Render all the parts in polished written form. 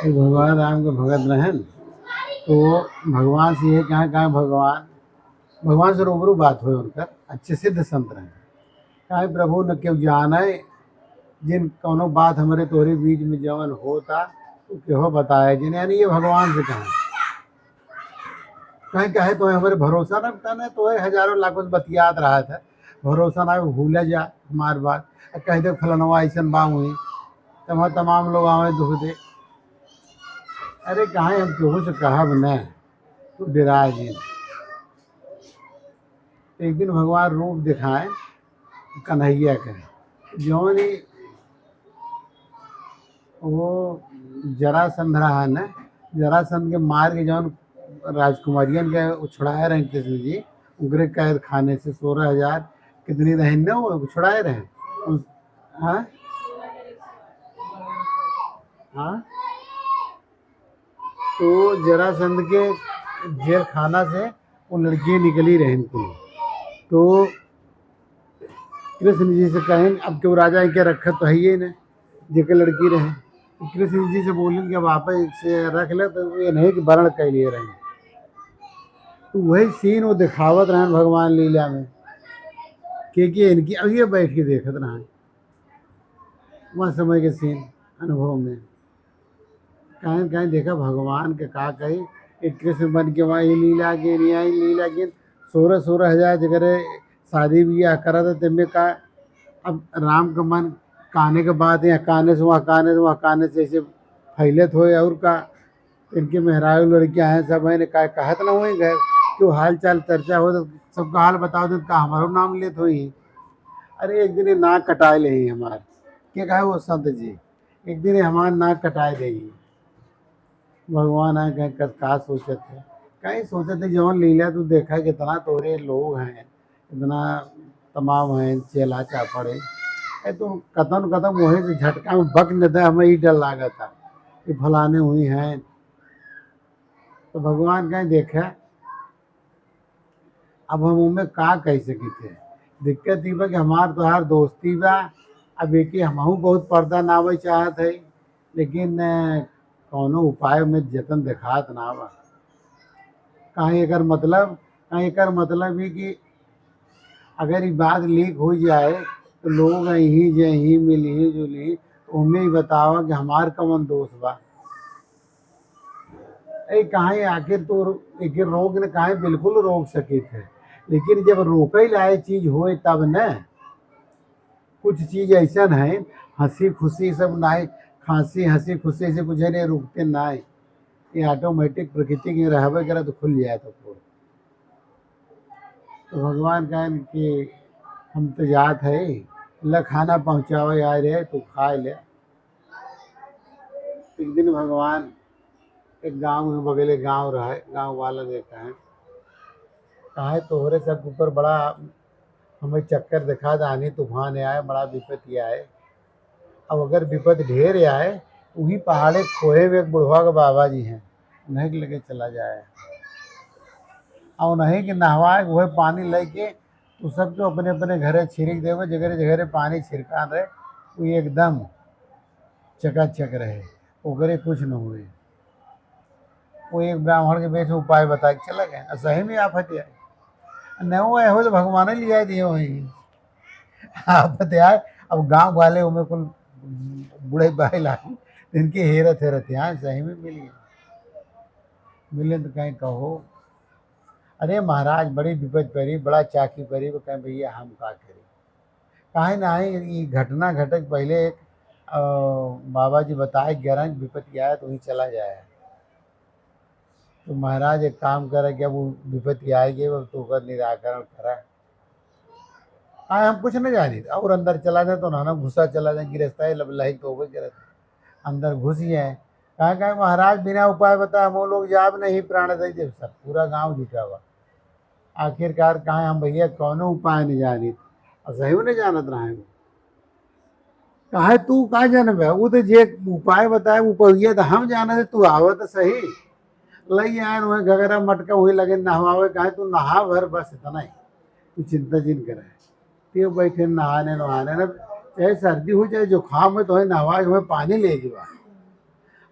एक भगवान राम के भगत रहन। तो भगवान से ये कहा भगवान भगवान से रूबरू बात हुई उनकर, अच्छे सिद्ध संत रहे। कहा प्रभु न क्यों जाने जिन कौनो बात हमारे तोहरे बीच में जवन होता तो क्यों बताया जिन, यानी ये भगवान से कहा कहीं कहे तो हमारे भरोसा न बताना तो हजारों लाखों से बतियात रहा था, भरोसा ना भूल जा हमार बात, कह दे फलनवा ऐसा बा हुई तब तमाम लोग आवे दुख दे। अरे कहाँ हम केहू से कहब न तू डरा जी। एक दिन भगवान रूप दिखाए कन्हैया के, जौन ही वो जरासंध रहा न, जरासंध के मार के जौन राजकुमारियन के उछड़ाए रहे कृष्ण जी उगरे कैद खाने से 16,000 कितनी रहे न वो उछड़ाए रहे हाँ हाँ। तो जरासंध के जेल खाना से वो लड़की निकली रहे इनको। तो कृष्ण जी से कहें अब क्यों राजा के रखत तो है ही न जेके लड़की रहे, तो कृष्ण जी से बोलें कि अब आप से रख ले तो ये नहीं कि वर्ण कर लिए रहे। तो वही सीन वो दिखावत रहे भगवान लीला में कि इनकी अब ये बैठ के देखत रहे वह समय के सीन अनुभव में। कहीं कहीं देखा भगवान के का कही एक कृष्ण बन के वहाँ ये लीला के नहीं आई लीला के 16,000 जगह शादी ब्याह करा था तिम्मे का। अब राम का मन कहने के बाद या कहने से वहाँ कहने से वहाँ कहने से ऐसे फैलत हो और का इनके मेहरारू लड़कियाँ हैं सब है का कहत ना हुई गए क्यों हाल चाल चर्चा हो तो सबका हाल बताओ तो का हमारो नाम लेत हुई। अरे एक दिन ये नाक कटाए ले हमार क्या कहा वो संत जी, एक दिन ये हमार नाक कटाए देगी। भगवान आए कहीं का सोचत थे कहीं सोचत थे जवन लीला तू देखा कितना तोरे लोग हैं इतना तमाम हैं चेला चापड़े है तो कतन कदम वही से झटका में बक न दे हमें ही डर लागा था कि फलाने हुई हैं। तो भगवान कहीं देखा अब हम उनमें का कह सकी थे, दिक्कत ई बा कि हमार तोहार दोस्ती बा। अब एक हमहू बहुत पर्दा नावे चाहत है लेकिन कौनो उपाय में जतन दिखात ना बा। कहीं एकर मतलब ही कि अगर ये बात लीक हो जाए तो लोग यहीं जे ही मिली जुली तो उनमें ही बतावा कि हमार कवन दोष बा। अरे कहाँ आखिर तो एक रोग ने कहाँ बिल्कुल रोक सके थे, लेकिन जब रोके लाए चीज होए तब न कुछ चीज ऐसा है हंसी खुशी सब ना खांसी हंसी खुशी से कुछ नहीं रुकते ना, ये ऑटोमेटिक प्रकृति के रहबे करे तो खुल जाए तो पूरा। तो भगवान कहें कि हम तो जात है ल खाना पहुँचावे आए रहे तू खा ले। एक दिन भगवान एक गांव में बगले गांव रहे गांव वाला देखा है कहा तोहरे सब ऊपर बड़ा हमें चक्कर दिखा आनी तूफान आए बड़ा विपत्ति आए। अब अगर विपत्ति ढेर आए वही पहाड़े खोए में एक बुढ़वा के बाबा जी हैं उन्हें के लेके चला जाए और उन्हें के नहवाए वह पानी लेके तो सबको अपने अपने घरे छिड़क देवे जगह जगह पानी छिड़का रहे वो एकदम चकाचक रहे ओकरे कुछ न हुए। वो एक ब्राह्मण के बेच उपाय बता के चला गए और सही में आफत आए न वो हो तो भगवान ले जाए दिए वही आफत आए। अब गांव वाले उमें कुल बूढ़े भाई लाए इनकी हेरत यहाँ सही में मिले तो कहीं कहो अरे महाराज बड़ी विपद पड़ी बड़ा चाकी पड़ी वो कहें भैया हम का करें काहे ना आई ये घटना घटक पहले एक बाबा जी बताए 11 विपत्ति आया तो वहीं चला जाए। तो महाराज एक काम करे कि अब वो विपत्ति आएगी अब तो उसका निराकरण करा। हाँ हम कुछ नहीं जानी और अंदर चला जाए तो ना घुसा चला जाए गिरफ्ता है लही तो हो गए अंदर घुस जाए कहा कहे महाराज बिना उपाय बता हम लोग जाब नहीं प्राण दे देव सब पूरा गांव जुटा हुआ। आखिरकार कहा हम भैया कौनो उपाय नहीं जानी और सही नहीं जानत रहे कहा तू का जानबे वो तो जे उपाय बताए उपहिया तो हम जाने थे तू आवत सही लई आए वही घगरा मटका वही लगे नहवावे कहे तू नहा भर बस इतना ही तू चिंता जिन करे ते बैठे नहाने नहाने न चाहे सर्दी हो चाहे जुकाम हो तो नहवा के पानी ले जुआ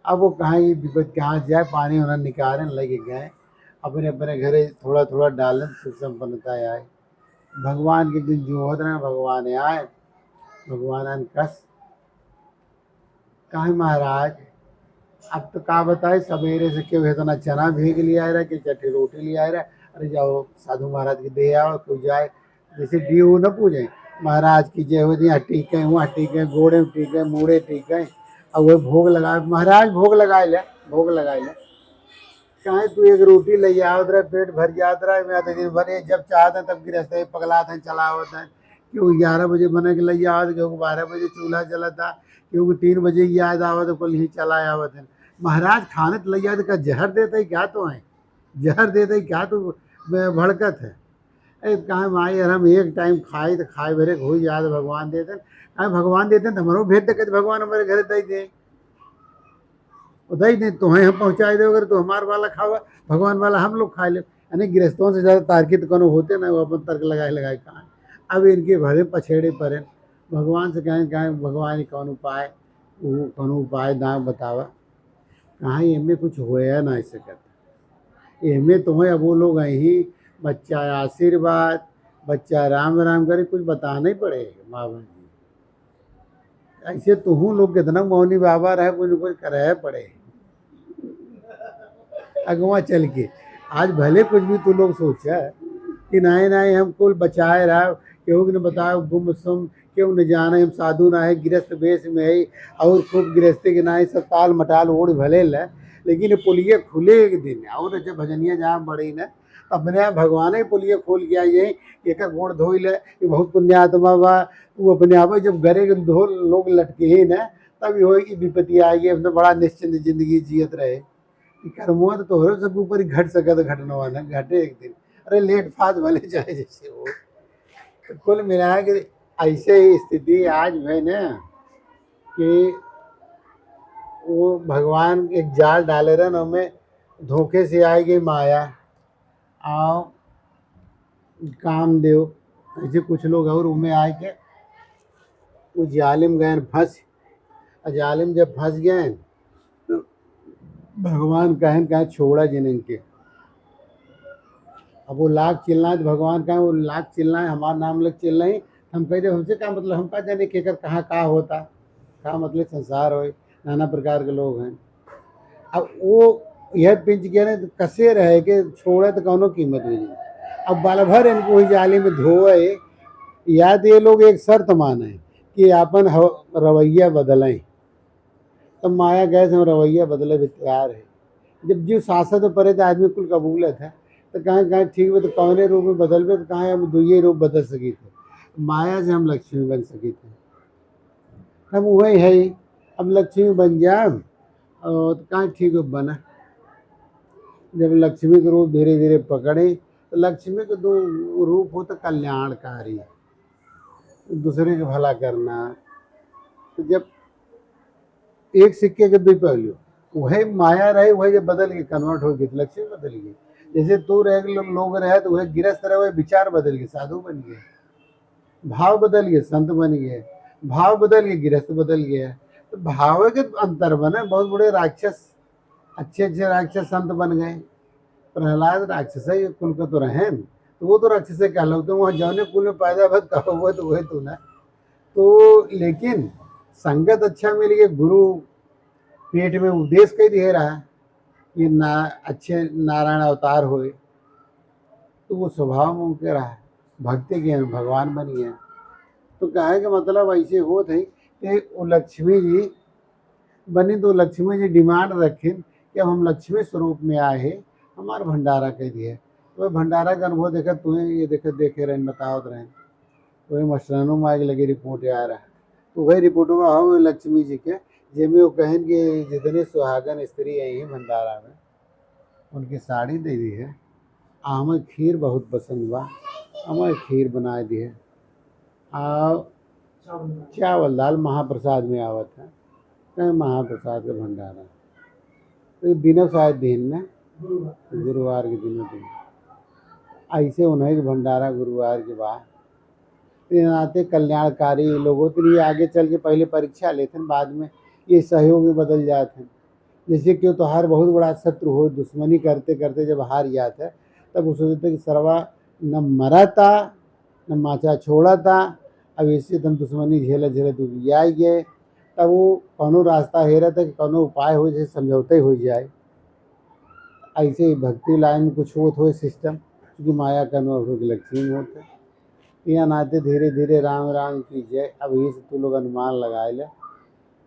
अब वो कहाँ ये विपद कहाँ से जाए, पानी उन्हें निकालने लगे गए, अपने अपने घरे थोड़ा थोड़ा डालन, सुख संपन्नता आए। भगवान के दिन जो होता है भगवान आए, भगवान कस कहा महाराज। अब तो का बताए, सवेरे से क्यों इतना चना भीग लिया रहा कि चट्टी रोटी लिया रहा। अरे जाओ साधु महाराज के दे आओ तो जाए, जैसे डीऊ न पूजे महाराज की जय हो, यहाँ टीके वहाँ टीके, गोड़े में टीके, मूड़े टीके, और वो भोग लगा महाराज, भोग लगाए ले, भोग लगाए ले। चाहे तू एक रोटी ले आओ तेरा पेट भर जाता रहा। मैं तो दिन भर जब चाहते हैं तब गिरस्त पगलाते हैं, चला होता है। क्यों 11 बजे बने के ले आओ, क्योंकि 12 बजे चूल्हा जला था, क्योंकि 3 बजे याद आवा तो कल ही चला आवत है। महाराज खाने तो ले जाते, का जहर देते ही क्या तो है, जहर देते ही क्या तो भड़कत है। अरे कहाँ माई यार, हम एक टाइम खाए तो खाए भरे हो जाए तो भगवान देते हैं, कहाँ भगवान देते हैं तो हमारो भेंट देखे भगवान हमारे घर दे दे, दही नहीं तुम्हें हम पहुँचाए दे, अगर तो हमारे वाला खावा भगवान वाला हम लोग खा ले। यानी गृहस्थों से ज़्यादा तार्किक कौन होते ना, वो अपन तर्क लगाए लगाए कहाँ। अब इनके भरे पछेड़े पर भगवान से कहें कहें भगवान कौन उपाय, वो कौन उपाय दाम बतावा। कहाँ इनमें कुछ होया ना ऐसे कहते, इनमें तुम्हें अब वो लोग ही बच्चा आशीर्वाद, बच्चा राम राम करे, कुछ बताना ही पड़ेगा माँ बहन जी। ऐसे तुहू लोग कितना मौनी बाबा रहे, कुछ न कुछ करे पड़े अगवा चल के। आज भले कुछ भी तू लोग सोचा कि नहीं नहीं हम कुल बचाए रहा, क्यों न बताओ गुम सुम, क्यों न जाने हम साधु ना है, गृहस्थ वेश में है, और खूब गृहस्थी के नाई सब ताल मटाल ओढ़ भले ल। लेकिन ये पुलिये खुले एक दिन, और जब भजनिया जहाँ बड़ी न अपने भगवान ही पुलिये खोल के आई, एक गोड़ धोई ले, ये बहुत पुण्यात्मा बा। वो अपने आप जब गरे के धो लोग लटके ही न, तब ये हो कि विपत्ति आएगी, अपने बड़ा निश्चिंत जिंदगी जियत रहे। कर्मवा तो तोहरे सब ऊपर ही घट सकत घटनवा न घटे एक दिन। अरे लेट फाट भले जाए जैसे हो। तो कुल मिला के ऐसे ही स्थिति आज है न कि वो भगवान एक जाल डाले रहे न, में धोखे से आएगी माया, आओ कामदेव, ऐसे कुछ लोग और उनमें आए के वो जालिम गए फंस। जालिम जब फंस गए तो भगवान कहें कहें छोड़ा जिन इनके। अब वो लाख चिल्लाए तो भगवान कहें वो लाख चिल्लाए, हमारा नाम लग चिल्ला ही, हम कह दे हमसे क्या मतलब, हम कहा जाने केकर कहाँ का होता, का मतलब संसार हो, नाना प्रकार के लोग हैं। अब वो यह पिंच गया ना तो कसे रहे कि छोड़े तो कौनो कीमत नहीं। अब बाल भर इनको वही जाली में धोए, या तो ये लोग एक शर्त माने कि अपन रवैया बदलें, तो माया गए हम रवैया बदले भी तैयार है। जब जीव शासक परे तो आदमी कुल कबूलत है, तो कहाँ कहाँ ठीक है तो कौने रूप में बदल पे, तो कहाँ हम दुए रूप बदल सकी थे, माया से हम लक्ष्मी बन सकी थे। हम वही है ही, अब लक्ष्मी बन जाए और तो कहाँ ठीक है बना। जब लक्ष्मी के रूप धीरे धीरे पकड़े, तो लक्ष्मी के दो रूप होता कल्याणकारी, दूसरे के भला करना। तो जब एक सिक्के के दो पहलू, वही माया रहे, वही जब बदल गई कन्वर्ट हो गई तो लक्ष्मी बदल गई। जैसे तू रह लोग रहे तो वह गिरस्त रहे, वह विचार बदल गए साधु बन गए, भाव बदल गए संत बन गए, भाव बदल गए गिरस्त बदल गया। तो भाव के अंतर बने, बहुत बड़े राक्षस, अच्छे अच्छे राक्षस संत बन गए। प्रहलाद राक्षस है कुल का तो रहे, तो वो तो राक्षस कहलाते, वहाँ जौने कुल में पैदा भत कहो वो तो वही तू ना। तो लेकिन संगत अच्छा मिल गया, गुरु पेट में उपदेश कह दे रहा है कि ना अच्छे नारायण अवतार होए, तो वो स्वभाव में उनके रहा, भक्ति के भगवान बन गए। तो कहे का मतलब ऐसे हो थे कि वो लक्ष्मी जी बनी, तो लक्ष्मी जी डिमांड रखें कि अब हम लक्ष्मी स्वरूप में आए हैं, हमारा भंडारा कह दिए। तो भंडारा का अनुभव देखा तुम्हें, ये देखे रहे बताओ रहे, वही मशरनों में आगे लगी रिपोर्ट आ रहा है। तो वही रिपोर्ट में आओ लक्ष्मी जी के, जिसमें वो कहें कि जितने सुहागन स्त्री आई हैं भंडारा में, उनकी साड़ी दे दी है। हमें खीर बहुत पसंद बा, हमें खीर बना दी है, और चावल दाल महाप्रसाद में आवत है, कहीं महाप्रसाद का भंडारा। तो दिनों शायद दिन ना गुरुवार के दिनों दिन ऐसे उन्हें के भंडारा गुरुवार के बाद आते कल्याणकारी लोगों के लिए आगे चल के पहले परीक्षा लेते हैं, बाद में ये सहयोग में बदल जाते हैं। जैसे कि तुम्हार बहुत बड़ा शत्रु हो, दुश्मनी करते करते जब हार जाता है तब वो सोचते कि सरवा न मरा था न माचा छोड़ा था, अब इससे तुम दुश्मनी झेले झेले तू आई गए। तब वो कौनो रास्ता हेरा था कि कौनो उपाय हो जैसे समझौते हो जाए। ऐसे ही भक्ति लाइन में कुछ होत हो सिस्टम, क्योंकि माया का लक्ष्मी होता है। यहाँ नाते धीरे धीरे राम राम की जय। अब ये से तू लोग अनुमान लगाए ले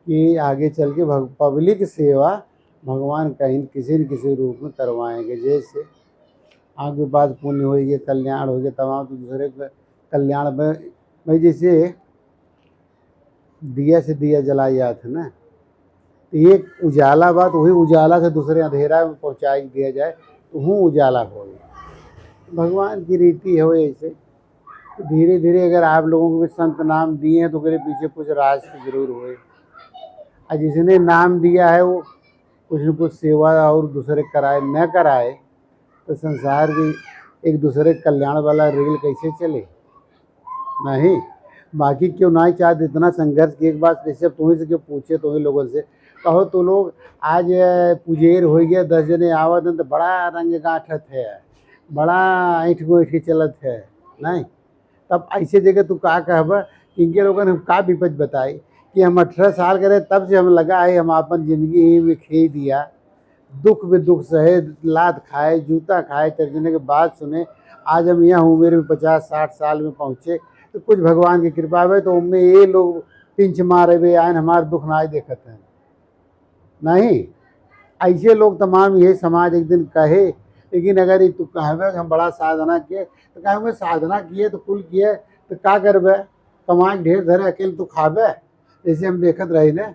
कि आगे चल के पब्लिक सेवा भगवान कहीं किसी न किसी रूप में करवाएंगे। जैसे आपके पास पुण्य होइए, कल्याण होइए, तमाम तो दूसरे के कल्याण में भाई जैसे दिया से दिया जलाई जाता है ना, तो एक उजाला बात वही उजाला से दूसरे अंधेरा में पहुँचा दिया जाए तो हूँ उजाला हो। भगवान की रीति हो ऐसे। तो धीरे धीरे अगर आप लोगों को भी संत नाम दिए हैं तो मेरे पीछे कुछ राज तो जरूर हुए, और जिसने नाम दिया है वो कुछ न कुछ सेवा और दूसरे कराए न कराए तो संसार की एक दूसरे कल्याण वाला रेल कैसे चले। नहीं, बाकी क्यों ना ही चाहते इतना संघर्ष की। एक बात जैसे तुम्हें से क्यों पूछे तुम्हें लोगों से कहो तो लोग आज पुजेर हो गया 10 जने आवत हैं तो बड़ा रंग गांठत है, बड़ा ऐठ गो ऐठ के चलत है। नहीं, तब ऐसे जगह तू का कहब इनके लोगों ने हम का विपद बताई कि हम 18 साल के रहे तब से हम लगा है हम अपन ज़िंदगी ही में खे दिया, दुख में दुख सहे, लात खाए, जूता खाए, तर्जने के बाद सुने आज हम यहाँ उम्र में 50-60 साल में पहुँचे। तो कुछ भगवान की कृपा है तो उनमें ये लोग पिंच मारे हुए आए हमारे दुख ना देखते हैं। नहीं, ऐसे लोग तमाम ये समाज एक दिन कहे। लेकिन अगर ये तू कहबे हम बड़ा साधना किए तो कहे साधना किए तो कुल किए तो का करबे, कमाई ढेर धरे अकेले तू खाबे। जैसे हम देखत रही ना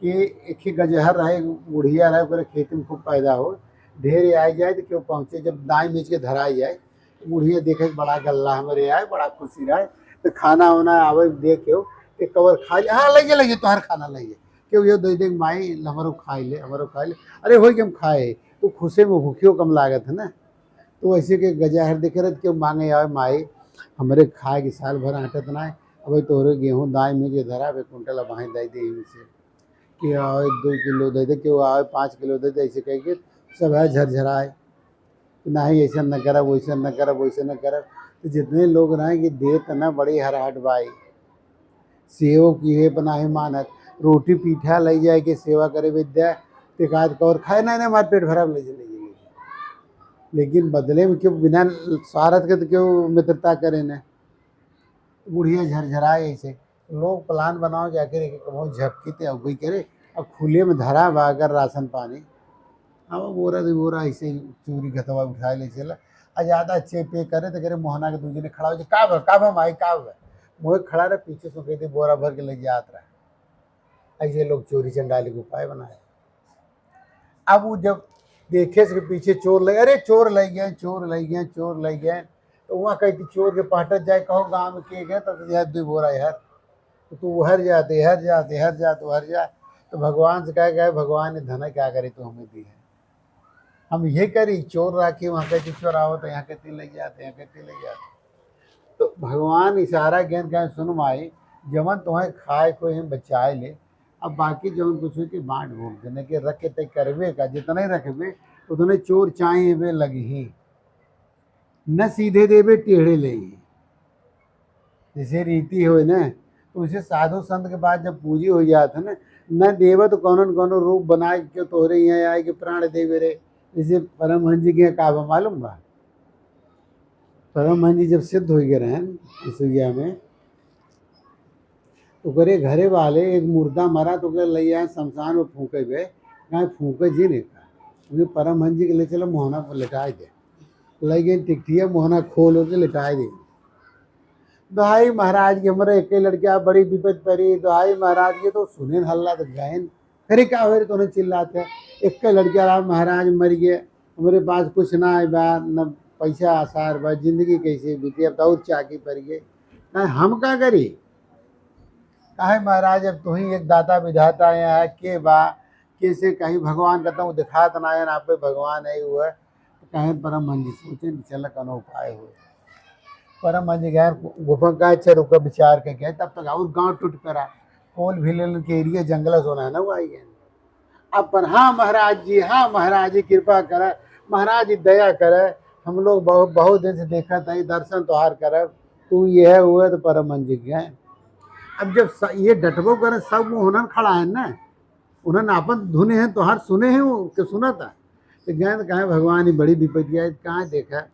कि एक ही गजहर रहे बुढ़िया रहे ओकरे खेती में खूब पैदा हो, ढेर आ जाए तो क्यों पहुँचे जब दाई मिच के धराई जाए बुढ़िया देखे बड़ा गल्ला हमारे आए बड़ा खुशी रहे तो खाना वाना आवे देख के एक कवर खा ले, हाँ लइए लइए तोहर खाना लइए क्यों ये दे दे माई हमारो खाई ले हमारो खाई ले। अरे हो कि हम खाए तो खुशे में भूखियो कम लागत है ना। तो ऐसे के गजाहर देखे रहे क्यों मांगे आवे माई हमारे खाए के साल भर आटत ना है। अब तोहरे गेहूँ दाई में जे धरा वे कुंटल बाहें दे दे इनसे कि आओ 2 किलो दे दे क्यों आओ 5 किलो दे दे ऐसे कह के सब है झरझराए ना ही ऐसा न करब वैसा न करब वैसा न करब। तो जितने लोग रहें कि देत न बड़ी हरहट बाई सेव की है बना ही मानत रोटी पीठा ले जाए के सेवा करे विद्या टिकात कौर खाए ना हमारे पेट भरा ले जाए लेकिन बदले में क्यों बिना स्वार्थ के तो क्यों मित्रता करे न। बुढ़िया झरझराए ऐसे लोग प्लान बनाओ जाके कहूँ झपकी अब गई करे अब खुले में धरा बा अगर राशन पानी अब बोरा दे बोरा ऐसे ही चोरी घतवा उठा ले चला आ ज़्यादा चेपे करे तो करे मोहना के दूसरे ने खड़ा हो जाए काब माई काब मोह खड़ा रहे पीछे से कहते बोरा भर के ले जात रहा। ऐसे लोग चोरी चंडाली को उपाय बनाए। अब वो जब देखे से पीछे चोर लगे अरे चोर ले गए चोर ले गए चोर ले गए तो वहाँ कहती चोर के पाटत जाए कहो गाँव में के गए तो यार 2 बोरा यार तो तू हर जाते हर जाते हर जा तो हर जा। तो भगवान से कह गए भगवान ने धन क्या करे तो हमें दी है हम ये करी चोर राखी वहाँ कहती चोर आओ तो यहाँ कहती ले जाते यहाँ कहती ले जाते। तो भगवान इशारा ज्ञान कहें सुन माई जमन तुम्हें खाए को हम बचाए ले अब बाकी जमन कुछ हो कि बांट भोग देने के रखे तय करवे का जितने रखबे उतने चोर चाहे वे लगी ही न सीधे देवे टेढ़े ले जैसे रीति हो ना। तो उसे साधु संत के बाद जब पूजी हो जाता ना न देव तो कौन न कौन रूप बनाए के तोहरे यहाँ आए कि प्राण देवे रे। जैसे परमहंस जी के काबा मालूम बा परमहंस जी जब सिद्ध हो गए रहन सुइया में तो करे घरे वाले एक मुर्दा मरा तो करे ले आए शमशान में फूके गए कहाँ फूके जी नहीं का क्योंकि परमहंस जी के ले चलो मोहना पर लिटाए दे ले गए टिकटिया मोहना खोल होके लिटाए दे। दोहाई महाराज की हमारे एक लड़कियां बड़ी विपद पड़ी दोहाई महाराज के तो सुने हल्ला तो गए अरे क्या हो तो चिल्लाते एक लड़कियां राम महाराज मर गए हमारे पास कुछ ना है बा न पैसा आसार बा जिंदगी कैसे बीती अब तो और चाकी पड़ गए हम क्या करी काहे महाराज अब तू ही एक दाता विधाता है के बा कैसे कहीं भगवान कहता हूँ दिखात ना है आप पे भगवान है हुआ तो कहें परम मंजी सोचे चल कनो उपाय हो परम मंज गए गुफा का चल का विचार के गए तब तक और गांव टूट पड़ा पोल भी ले के एरिया जंगल सोना है ना वो आई गए अपन हाँ महाराज जी, हाँ महाराज जी कृपा करे, महाराज जी दया करे, हम लोग बहुत बहुत दिन से देखा था दर्शन तोहार करे, तू ये है वो है तो परम हंस जी गए। अब जब ये डटबो करे सब उन्होंने खड़ा है ना, उन्होंने अपन धुने हैं तोहार सुने हैं वो के सुना था, तो गए तो कहे भगवान ही बड़ी विपत्ति आई कहाँ देखा।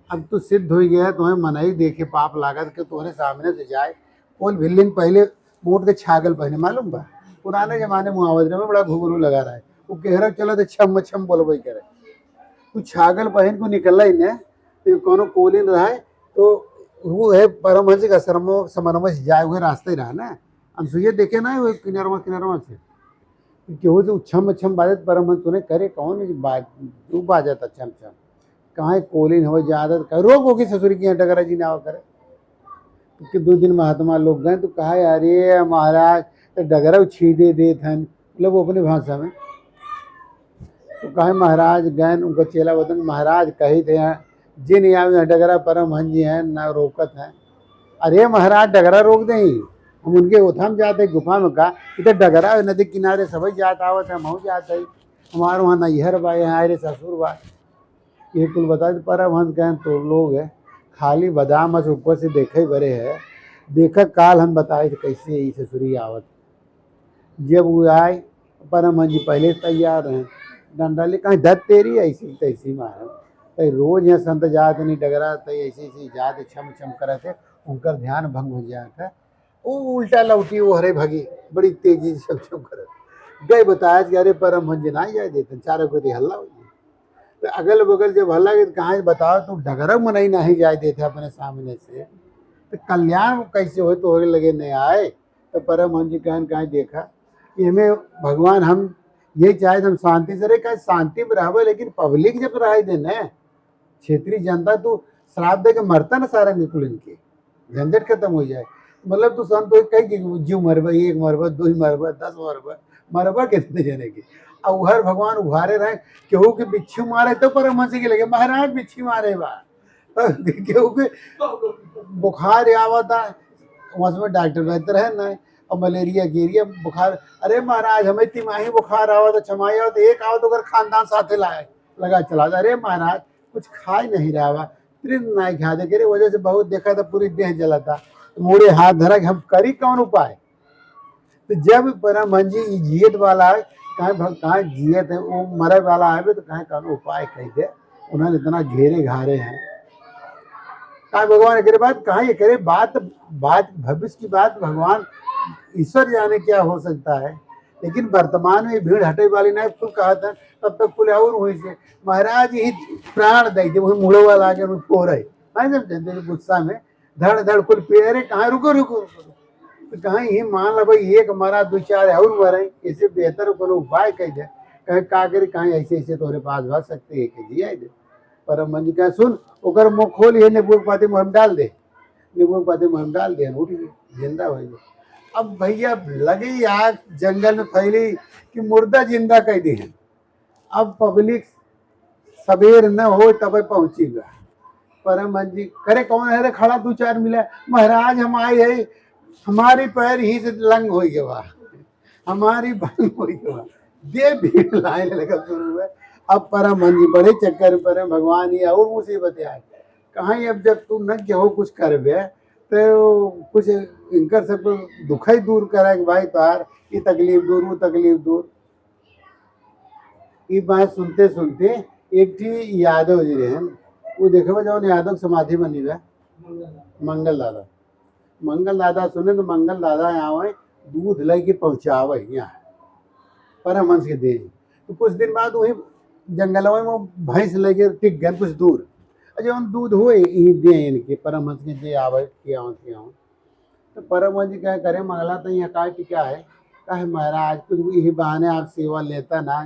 अब तू सिद्ध हो गया, तुम्हें मना ही देखे पाप लागत के तुम्हारे सामने से जाए। कौन भिल्लिन पहले मोट के छागल पहने मालूम बा, पुराने जमाने मुहावजे में बड़ा घुघरू लगा रहा है, वो कहरा चला तो छम छम बोलबई करे। तू छागल पहन को निकल ही ने तो कोनो कोलिन रहा है तो वो है परमहंस का समरमस जाए हुए रास्ते ही रहा ना। अनसुईया देखे ना वो किनारवा से केहू से छम छम बाजत परमहंस तूने करे कौन तू बाजत छम छम कहाँ कोलिन हो जादत कर रोग होगी ससुरी की डगरा जी ना करे। कि 2 दिन महात्मा लोग गए तो कहा अरे महाराज तो डगरा छीदे दे थन, मतलब वो अपनी भाषा में तो कहे महाराज गए उनका चेला वतन महाराज कही थे जिन यहाँ डगरा परमहंस जी हैं ना रोकत हैं। अरे महाराज डगरा रोक दें, हम उनके उथम जाते गुफा में कहा इधर डगरा नदी किनारे सभी जात आवत है, हम जाते ही हमारे वहाँ नैहर बा यहाँ अरे ससुर बा ये कुल बता दे। परमहंस कहें तो लोग है खाली बादाम से ऊपर से देखे बरे है, देखा काल हम बताए थे कैसे यही ससुरी आवत। जब वो आए परमहंस जी पहले तैयार हैं, डंडा ले कहीं दत तेरी ऐसी तैसी मार तई रोज यहाँ संत जात नहीं डगरा तई ऐसी ऐसी जात छम छम करे थे, उनका ध्यान भंग हो जाता। वो उल्टा लौटी वो हरे भगी बड़ी तेजी से छम छम करे गए बताया कि अरे परमहंस जी ना जाए देते चारों को हल्ला हो गया। तो अगल बगल जब हल्ला के कहाँ बताओ तो डगरा मनाई नहीं जाए देते अपने सामने से, तो कल्याण कैसे हो तो होने लगे नहीं आए। तो परमहंस जी कहन कहीं देखा इनमें भगवान हम ये चाहे हम शांति से रहे कहे शांति में रह लेकिन पब्लिक जब रह देना क्षेत्रीय जनता तो श्राप दे के मरता ना सारा निकुल इनके झंझट खत्म हो जाए। मतलब तू संत हो कही जीव मरबा 1 मरबा 2 मरबा 10 मरबा मरबा कितने जने की। अब हर भगवान उभारे रहे केहू के बिच्छू मारे तो परमहंस के लगे महाराज बिच्छू मारे बा केहू के बुखार आवता वहाँ में डॉक्टर बेहतर है ना, और मलेरिया गिरिया बुखार अरे महाराज हमें तिमाही बुखार आवा तो छमाई आओ तो एक आओ तो अगर खानदान साथे लाए लगा चला अरे महाराज कुछ खा ही नहीं रहा तृण नहीं खा दे के वजह से बहुत देखा था पूरी देह जला था, मोड़े हाथ धरा हम करी कौन उपाय। तो जब परमहंस जी जियत वाला है कहाँ जियत है वो मरे वाला है तो कहीं कौन उपाय कह दे, उन्होंने इतना घेरे घारे हैं कहा भगवान करे बात कहाँ ये करे बात बात भविष्य की बात भगवान ईश्वर जाने क्या हो सकता है। लेकिन वर्तमान में भीड़ हटे वाली नहीं कुल कहा था तब तक कुल और हुई से महाराज ही प्राण दे दे वही मुड़ो वाला आगे पो रहे नहीं समझे गुस्सा में धड़ धड़ कुल पेरे कहाँ रुको रुको तो कहाँ ही मान लो भाई एक मरा 2-4 और मरे इससे बेहतर कोनो उपाय कह दे कहे का करे कहीं ऐसे ऐसे तोरे पास भर सकते है कि जिया दे। परमहंस जी कहे सुन ओकर मुँह खोल ये नींबू के पाती मुँह डाल दे, नींबू के पाती मुँह डाल दे उठ गई जिंदा हो गई। अब भैया लगी आग जंगल में फैली कि मुर्दा जिंदा कह दी है। अब पब्लिक सवेर न हो तब पहुंची गया। परमहंस जी करे कौन है रे खड़ा 2-4 मिला महाराज हम आए है हमारी पैर ही से लंग हो गया हमारी भंग हो गया दे भीड़ लाने लगा शुरू है। अब परमहंस जी बड़े चक्कर पर भगवान ही और मुसीबत आए कहाँ अब जब तू न हो कुछ करबे तो कुछ इनकर सब दुख ही दूर करे भाई तार ये तकलीफ दूर वो तकलीफ दूर। ये बात सुनते सुनते एक थी यादव जी रहे वो देखो जब यादव समाधि बनी हुआ मंगल दादा सुने तो मंगल दादा यहाँ दूध लेके पहुँचावे यहाँ परमहंस के दे। तो कुछ दिन बाद वही जंगलों में भैंस लेके टिक गए कुछ दूर जब दूध हुए दे इनके परमहंस के जे आवे किया तो परमहंस जी क्या करे मंगला तो यहाँ का टिका है कहे महाराज कुछ यही बहाने आप सेवा लेता ना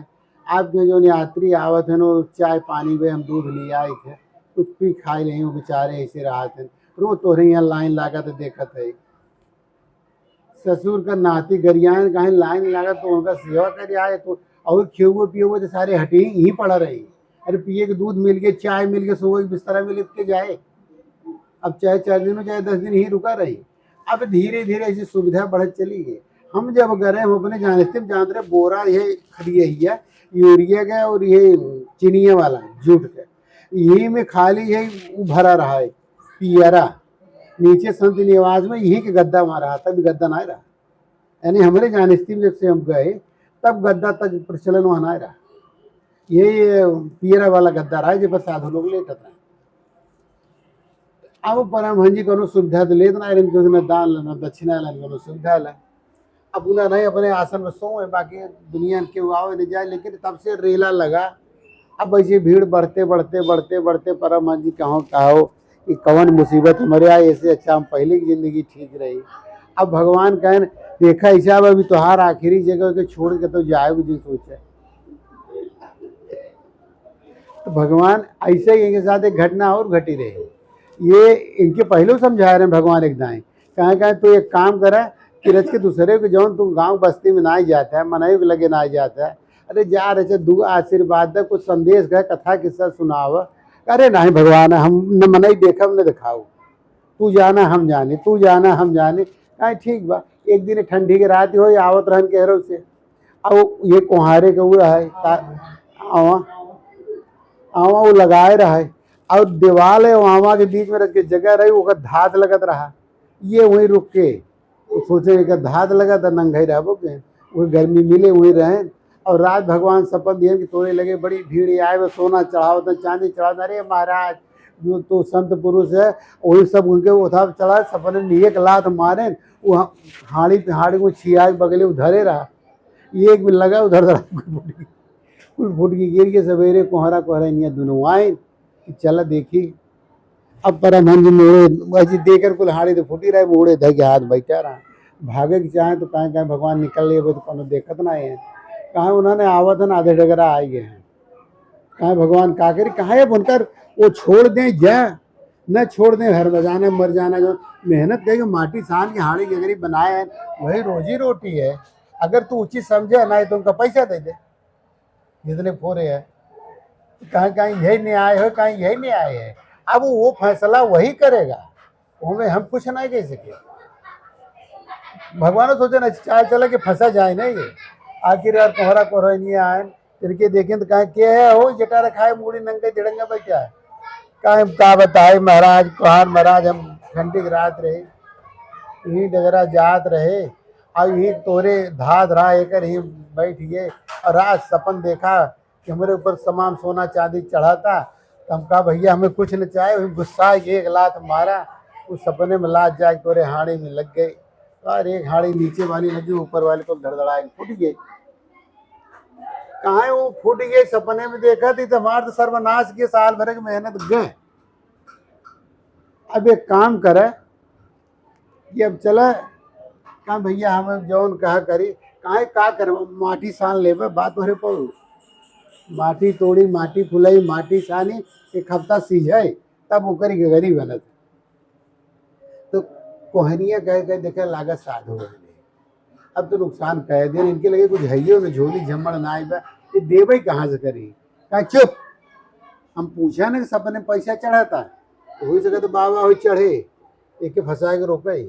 आपके जो यात्री आवत है नो चाय पानी में हम दूध ले आए थे कुछ भी खाए नहीं वो बेचारे ऐसे रहा थे रोज तोहरे यहाँ लाइन लगा तो देखत है। ससुर का नाती गरियान कहीं लाइन लगा तो उनका सेवा कर आए तो और खेवो पियो तो सारे हटी ही पड़ा रही अरे पिए के दूध मिल गए चाय मिल गए सुबह बिस्तरा मिल के जाए। अब चाहे 4 दिन चाहे 10 दिन ही रुका रही। अब धीरे धीरे ऐसी सुविधा बढ़त चली गई। हम जब गए हम अपने जानते जान रहे बोरा ये खड़ी है यूरिया का और ये चीनिया वाला जूट का यही में खाली है भरा रहा है पियरा नीचे संत निवास में यही के गद्दा मारा तब गद्दा ना रहा यानी हमारे जानस्ती में जब से हम गए तब गद्दा तक प्रचलन वहाँ ना रहा यही पियरा वाला गद्दा रहा है जब साधु लोग लेट था अब परमहंस जी को सुविधा तो लेते ना दान लेना दक्षिणा लेना कोनो सुविधा ला अब उन्हें नहीं अपने आसन में सो है बाकी दुनिया के आओ नहीं जाए लेकिन तब से रेला लगा अब ऐसे भीड़ बढ़ते बढ़ते बढ़ते बढ़ते परमहंस जी कहो कहो कि कौन मुसीबत हमारे आए ऐसे अच्छा हम पहले की जिंदगी ठीक रही अब भगवान कहें देखा हिसाब अभी तोहार आखिरी जगह के छोड़ के तो जाए जी सोचे तो भगवान ऐसे ही इनके साथ एक घटना और घटी रही ये इनके पहले समझा रहे हैं भगवान एक दाएं कहें तो एक काम करा कि रच के दूसरे के जौन तुम गांव बस्ती में ना ही जाता है मनाई के लगे ना ही जाता है अरे जा रहे दू आशीर्वाद दे कुछ संदेश गए कथा किस्सा सुनाव अरे नहीं भगवान हम न मनई देखब न दिखाओ तू जाना हम जाने तू जाना हम जाने कहे ठीक बा एक दिन ठंडी के रात हो आवत रहन कह से अब ये कुहारे के रहा है आवा आवा वो लगाए रहा है और दीवाल है आवा के बीच में रख के जगह रही वो धात लगत रहा ये वहीं रुक के सोचे कि धात लगा था नंगे रहो के वही गर्मी मिले वहीं रहे और रात भगवान सपन दिए कि तोड़े लगे बड़ी भीड़ आए वो सोना चढ़ाओ था चांदी चढ़ाओ अरे महाराज जो तो संत पुरुष है वही सब उनके उठा चढ़ा सपने में एक लात मारे वो हाड़ी पे हाड़ी को छिया बगले उधरे रहा एक भी लगा उधर कुल फुट की गिर के सवेरे कोहरा कोहरा इनिया दोनों आए कि चला देखी अब परमहंस मोड़े वैसे देकर कुल हाड़ी तो फूटी रहे मोड़े धै के हाथ बैठा रहा भागे की चाहे तो कहीं कहीं भगवान निकल लिए तो कोनो देखत ना है कहाँ उन्होंने आवत है आधे डगरा आ गए हैं कहाँ भगवान का करी कहाँ बुनकर वो छोड़ दें जा न छोड़ दें घर बजाना मर जाना जो मेहनत करेगी माटी सान की हाड़ी गगरी बनाए हैं वही रोजी रोटी है अगर तू उचित समझे ना तो उनका पैसा दे दे जितने फोरे है कहीं कहीं यही न्याय हो कहीं यही न्याय है अब वो फैसला वही करेगा हमें हम कुछ नहीं कह सके भगवान सोचे ना चाल चला कि फंसा जाए नहीं ये आखिर यार कोहरा कोहरा नहीं आए तिनके देखें तो कहा क्या है हो जटा रखा है मूड़ी नंगे जड़ंगा बैठा है कहा का बताए महाराज कुहार महाराज हम घंटे की रात रहे यही डगरा जात रहे और यही तोरे धाध रहा एक ही बैठ गए और रात सपन देखा कि हमारे ऊपर तमाम सोना चांदी चढ़ा था तो हम कहा भैया हमें कुछ न चाहे वही गुस्सा एक लात मारा उस सपने में लात जाए तोरे हाड़ी में लग गई और एक हाड़ी नीचे वाली लगी ऊपर वाले को धड़धड़ाए फूट गई कहाँ वो फूट गई सपने में देखा थी तो हमारे तो सर्वनाश के साल भर की मेहनत गए अब एक काम करे कि अब चला कहा भैया हमें जौन कहा करी कहा का कर माटी सान ले बात भरे पड़ू माटी तोड़ी माटी फुलाई माटी सानी एक हफ्ता सीझे तब ओकर गरी बनत तो कोहनिया कह कह देखे लागत साधु हो अब तो नुकसान कह दे इनके लगे कुछ है ना झोली झमड़ ना आई बा ये देवे कहाँ से करी कहा चुप हम पूछा ना कि सपने पैसा चढ़ा था तो हो सके तो बाबा हो चढ़े एक फंसा के रोके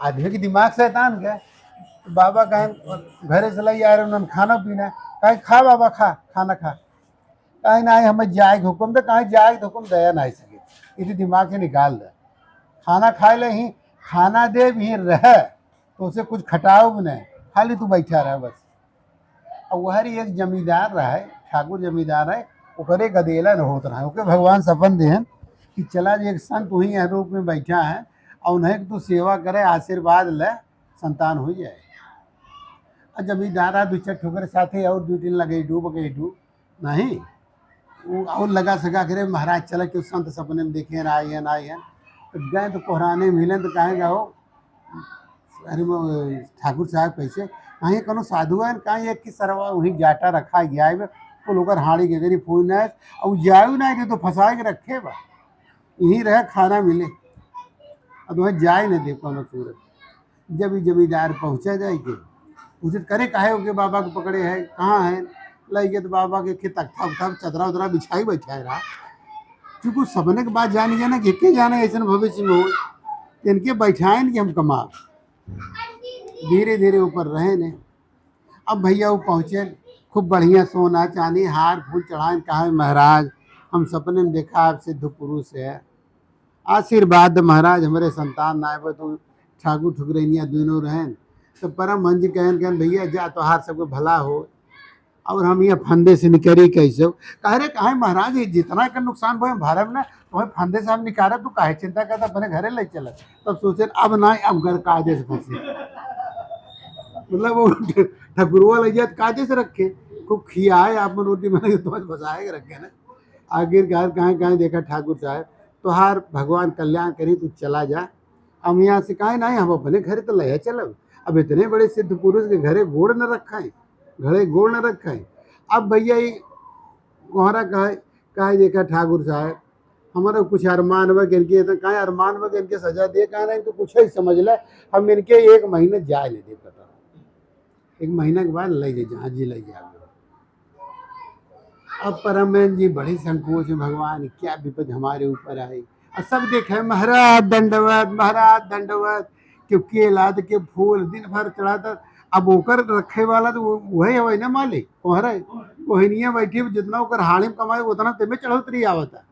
आदमी के दिमाग शैतान का तो बाबा कहें घरे से लाई आ रहे उन्होंने खाना पीना कहें खा बाबा खा खाना खा कहीं ना हमें जाए हुक्म दे कहीं जाए तो हुक्म दया ना सके इसी दिमाग से निकाल दे खाना खाए ले ही खाना दे भी रह तो उसे कुछ खटाओ भी नहीं खाली तू बैठा रहा बस और वह एक जमींदार रहा है ठाकुर जमींदार है ओकरे गदेला न होत रहा ओके भगवान सपन दे कि चला जो एक संत वही यह रूप में बैठा है और उन्हें तू सेवा करे आशीर्वाद ले संतान हो जाए और जमींदार दू चार ठोकर साथे और दू तीन लगे डूब गए डूब नहीं वो और लगा सका करे महाराज चला कि संत सपने में देखे ना आए हैं तो गए तो कोहराने मिले तो कहेंगे हो अरे ठाकुर साहब कैसे कहीं कोनो साधु है कहीं एक की सरवा वहीं जाटा रखा गया है वो लोग हाड़ी के गरी फूल है और जाए ना दे तो फंसा के रखे बा यहीं रहे खाना मिले अब वह जाए न दे कोनो सूरत जब ही जमींदार पहुँचा जाए के उसे करे काहे हो के बाबा को पकड़े है कहाँ है लाई के तो बाबा के तख्ता उठा चदरा उदरा बिछाई बैठा रहा चूँकि सबने के बाद जानी जाना कि जाना ऐसा भविष्य में हो इनके बैठाएं कि हम कमा धीरे धीरे ऊपर रहे ने। अब भैया वो पहुँचे, खूब बढ़िया सोना चांदी हार फूल चढ़ाए, कहा महाराज हम सपने में देखा आप सिद्ध पुरुष है, आशीर्वाद महाराज हमारे संतान नाय तो ठाकुर ठुकरैनिया दोनों रहें। तो परम हंस जी कहन भैया जा तोहार सबको भला हो, और हम ये फंदे से निकली कैसे कह रहे कहा महाराज ये जितना का नुकसान भयो भारत में तुम्हें फंदे से हम निकाला तू काहे चिंता करता अपने घरे ले चला। तब सोचे अब ना अब घर कायदे से फंसे, मतलब वो ठकुरवा ले जाए कायदे से रखे, खूब खियाए आप में रोटी बना के तुम्हें फंसाए के रखे ना। आखिरकार कहाँ कहाँ देखा ठाकुर साहब तोहार भगवान कल्याण करी तू चला जा, हम यहाँ से कहे नहीं हम अपने घरे तो ले चलब, अब इतने बड़े सिद्ध पुरुष के घरे गोड़ न रखा है, घरे गोड़ न रखा है। अब भैया ये कोहरा कहे देखा ठाकुर साहब हमारा कुछ अरमान व इनके कहा अरमान व इनके सजा दे कहा ना इनको कुछ ही समझ ले, हम इनके 1 महीने जाए नहीं दे पता, 1 महीना के बाद ले जाए जहाँ जी ले जाए। अब परमेन जी बड़ी संकोच में भगवान क्या विपद हमारे ऊपर आई, और सब देखे महाराज दंडवत महाराज दंडवत, क्यों केला के फूल दिन भर चढ़ाता। अब ओकर रखे वाला तो वही है ना मालिक कोहरा कोहनिया बैठी जितना ओकर हाड़ी में कमाए उतना तेमे चढ़ोतरी आवता,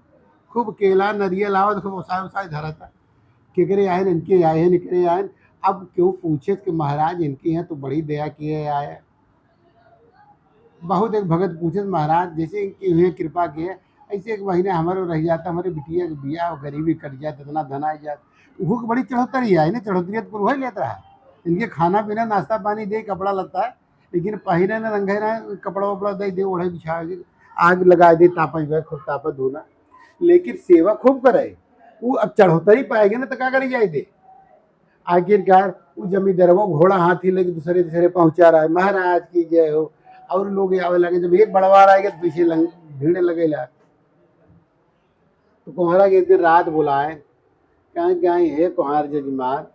खूब केला नरियल आवत खूब उसाए उसाए धरता, केकरे आए इनके आए हैं निकले आए। अब क्यों पूछे कि महाराज इनके यहाँ तो बड़ी दया किए आया, बहुत एक भगत पूछे महाराज जैसे इनकी हुए कृपा किए ऐसे 1 महीने हमारे रह जाता, हमारे बिटिया के बिया और गरीबी कट जाए इतना धन आ जाए। वो बड़ी चढ़ोतरी है ना, चढ़ोतरी तो वही लेता है, इनके खाना पीना नाश्ता पानी दे कपड़ा लगता है, लेकिन पहिरे न रंगे ना कपड़ा वपड़ा दे दे ओढ़े बिछा के आग लगा दे तापा जो है खूब तापा धोना, लेकिन सेवा खूब करे। वो अब चढ़ोतरी पाएगी ना तो क्या करी जाए दे। आखिरकार वो जमींदार वो घोड़ा हाथी लेके दूसरे दूसरे पहुंचा रहा है, महाराज की जय हो। और लोग आवे लगे, जब एक बड़वार आएगा तो पीछे भीड़ लगे ला। तो कुम्हारा के एक दिन रात बुलाए, कहें क्या हे कुम्हार जजमान,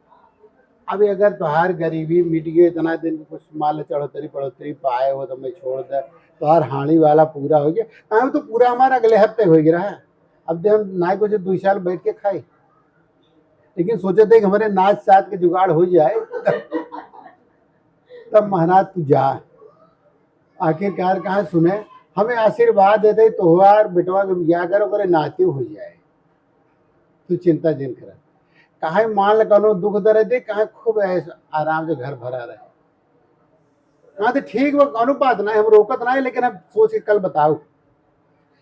अभी अगर तुहार गरीबी मिट गई इतना दिन कुछ मान चढ़ोतरी पढ़ोतरी पाए हो तो मैं छोड़ दे, तुहार हानि वाला पूरा हो गया, कहा तो पूरा हमारा अगले हफ्ते हो गया है। अब जब हम ना कुछ 2 साल बैठ के खाए, लेकिन सोचे थे कि हमारे नाच साथ के जुगाड़ हो जाए तब महाराज तू जा। आखिरकार कहा सुने हमें आशीर्वाद देते तोहार बेटवा के बिया करो करे नाती हो जाए, तू चिंता जिन कर कहा मान ल कनो दुख दर्द दे कहा खूब ऐसा आराम से घर भरा रहे। कहा तो ठीक वो कौनो बात ना हम रोकत ना है, लेकिन अब सोच के कल बताओ,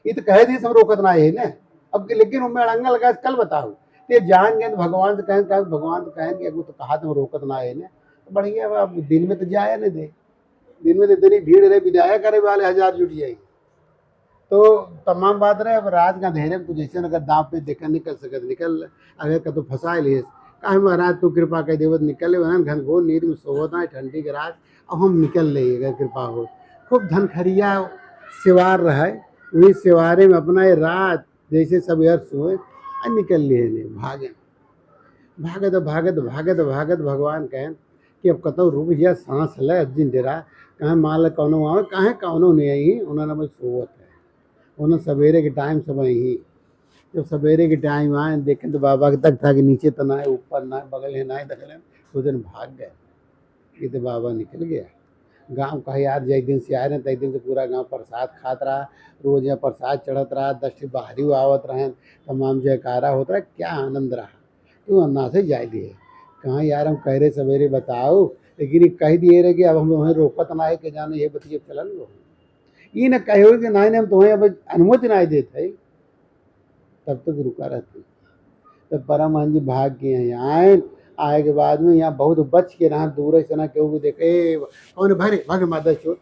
ये तो कहे दी हम रोकत ना है ना, अब लेकिन उनमें अड़ंगा लगा कल बताओ। ये जान गए भगवान से कहें भगवान तो कहेंगे अगो तो कहा तुम रोकत ना है ना, तो बढ़िया अब दिन में तो जाया नहीं दे, दिन में तो इतनी भीड़ रहे विदाया करे वाले 1000 जुट जाएगी। तो तमाम बात रहे, अब रात का धैर्य तू जैसे अगर दाव पे देखा निकल सकत निकल, अगर कतो फंसा लिए कहे महाराज तू कृपा कर देवत निकले वरना घनघोर नींद में सोवत है ठंडी के रात, अब हम निकल ले अगर कृपा हो। खूब धनखरिया सिवार रहे, वही सिवारे में अपना ये रात जैसे सब यार सोए और निकल लिए नहीं भागे, भागत भागत भागत भागत भगवान कहें कि अब कतो रुक जा सांस ले जिन डेरा, कहें मान ल कौनो आवे कहें कौनो नहीं आई उन्होंने मैं सोवत है। उन्होंने सवेरे के टाइम सब ही, जब सवेरे के टाइम आए देखें तो बाबा के तक था कि नीचे तो ना है ऊपर ना है बगल है ना है दखल है, तो दिन भाग गए। ये तो बाबा निकल गया गांव का यार जो एक दिन से आए ना तो एक दिन से पूरा गांव प्रसाद खात रहा, रोज यहाँ प्रसाद चढ़त रहा, 10 बाहरी आवत रहे, तमाम जयकारा होता रहा, क्या आनंद रहा। तो अन्ना से जाए दिए कहाँ यार हम कह रहे सवेरे बताओ, लेकिन ये कह दिए रहे कि अब हम वहीं रोकत ना है कि जाने ये बतिए चलन लो, ये न कहो कि ना हम तुम्हें अब अनुमति ना देते तब तक रुका रहती। तब परमहंस जी भाग के यहाँ आए, आए के बाद में यहाँ बहुत बच के रहा, दूर से ना केहू भी देखे कौन भरे भग माता चोट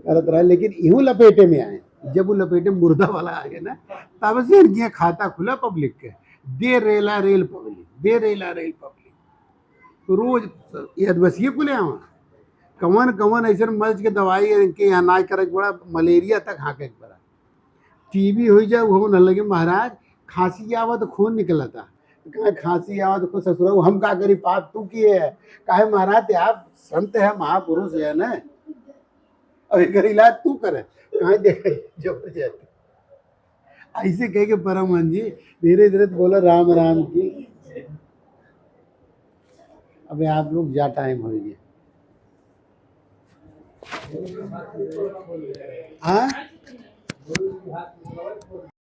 करत रहा, लेकिन यूं लपेटे में आए। जब वो लपेटे मुर्दा वाला आ गया ना तब से इनके खाता खुला पब्लिक के, दे रेला रेल पब्लिक दे रेला रेल पब्लिक, तो रोज ये बस ये कुले आवा कवन कवन ऐसे मर्ज के दवाई इनके यहाँ ना करे बड़ा मलेरिया तक हाँके पड़ा, टीबी हो जाए वो न लगे महाराज, खांसी आवा तो खून निकला था, कहा खांसी आवा तो खुद ससुर हम का करी पाप तू किए है, कहे महाराज आप संत है महापुरुष है ना, और एकर इलाज तू करे कहा देखे जबरदस्त। ऐसे कह के परमहंस जी धीरे धीरे बोला राम राम की। अब आप लोग जा टाइम हो गया। हाँ